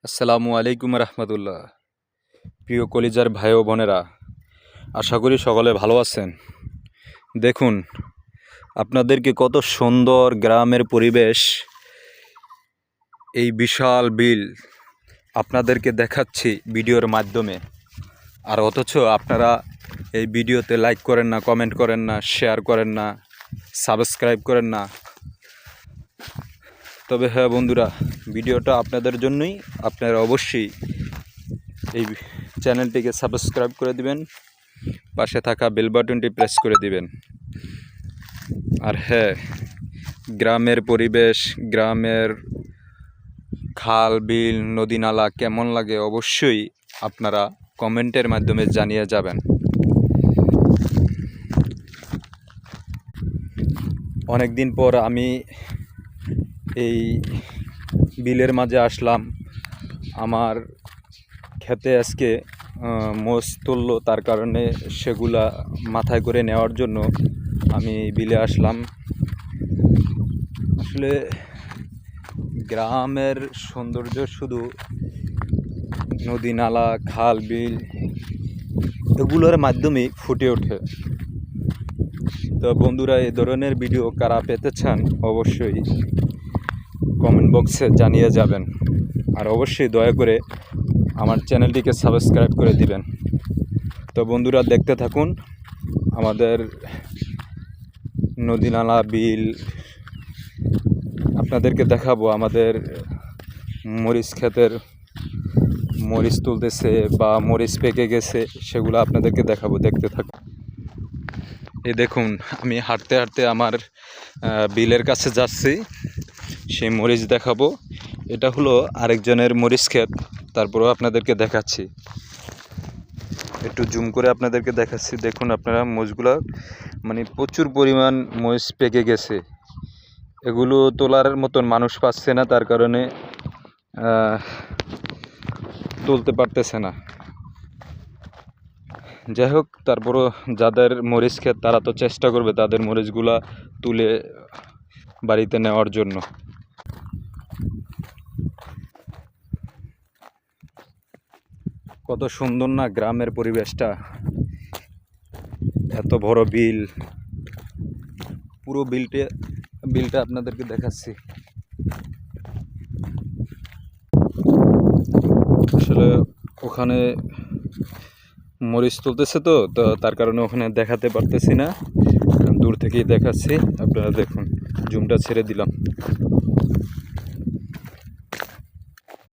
আসসালামু আলাইকুম রহমতুল্লাহ। প্রিয় কলিজার ভাই ও বোনেরা, আশা করি সকলে ভালো আছেন। দেখুন আপনাদেরকে কত সুন্দর গ্রামের পরিবেশ, এই বিশাল বিল আপনাদেরকে দেখাচ্ছি ভিডিওর মাধ্যমে। আর অথচ আপনারা এই ভিডিওতে লাইক করেন না, কমেন্ট করেন না, শেয়ার করেন না, সাবস্ক্রাইব করেন না। তবে হ্যাঁ বন্ধুরা, ভিডিওটা আপনাদের জন্যই। আপনারা অবশ্যই এই চ্যানেলটিকে সাবস্ক্রাইব করে দিবেন, পাশে থাকা বেল বাটনটি প্রেস করে দিবেন। আর হ্যাঁ, গ্রামের পরিবেশ, গ্রামের খাল বিল নদী নালা কেমন লাগে অবশ্যই আপনারা কমেন্টের মাধ্যমে জানিয়ে যাবেন। অনেক দিন পর আমি এই বিলের মাঝে আসলাম। আমার খেতে আজকে মোষ তুললো, তার কারণে সেগুলা মাথায় করে নেওয়ার জন্য আমি বিলে আসলাম। আসলে গ্রামের সৌন্দর্য শুধু নদী নালা খাল বিল এগুলোর মাধ্যমেই ফুটে ওঠে। তো বন্ধুরা, এই ধরনের ভিডিও কারা পেতে চান অবশ্যই কমেন্ট বক্সে জানিয়ে যাবেন। আর অবশ্যই দয়া করে আমার চ্যানেলটিকে সাবস্ক্রাইব করে দিবেন। তো বন্ধুরা, দেখতে থাকুন আমাদের নদী নালা বিল। আপনাদেরকে দেখাবো আমাদের মরিচ ক্ষেতের মরিচ তুলতেছে বা মরিচ পেকে গেছে, সেগুলো আপনাদেরকে দেখাবো। দেখতে থাকুন। এই দেখুন, আমি হাঁটতে হাঁটতে আমার বিলের কাছে যাচ্ছি, সেই মরিচ দেখাবো। এটা হলো আরেকজনের মরিচ ক্ষেত, তারপরেও আপনাদেরকে দেখাচ্ছি। একটু জুম করে আপনাদেরকে দেখাচ্ছি। দেখুন আপনারা, মরিচগুলো মানে প্রচুর পরিমাণ মরিচ পেকে গেছে। এগুলো তোলার মতন মানুষ পাচ্ছে না, তার কারণে তুলতে পারতেছে না। যাই হোক, তারপরও যাদের মরিচ ক্ষেত তারা তো চেষ্টা করবে তাদের মরিচগুলা তুলে বাড়িতে নেওয়ার জন্য। কত সুন্দর না গ্রামের পরিবেশটা। এত বড় বিল, পুরো বিলটা আপনাদেরকে দেখাচ্ছি। আসলে ওখানে মরিচ তুলতেছে তো তার কারণে ওখানে দেখাতে পারতেছি না, দূর থেকেই দেখাচ্ছি। আপনারা দেখুন, জুমটা ছেড়ে দিলাম।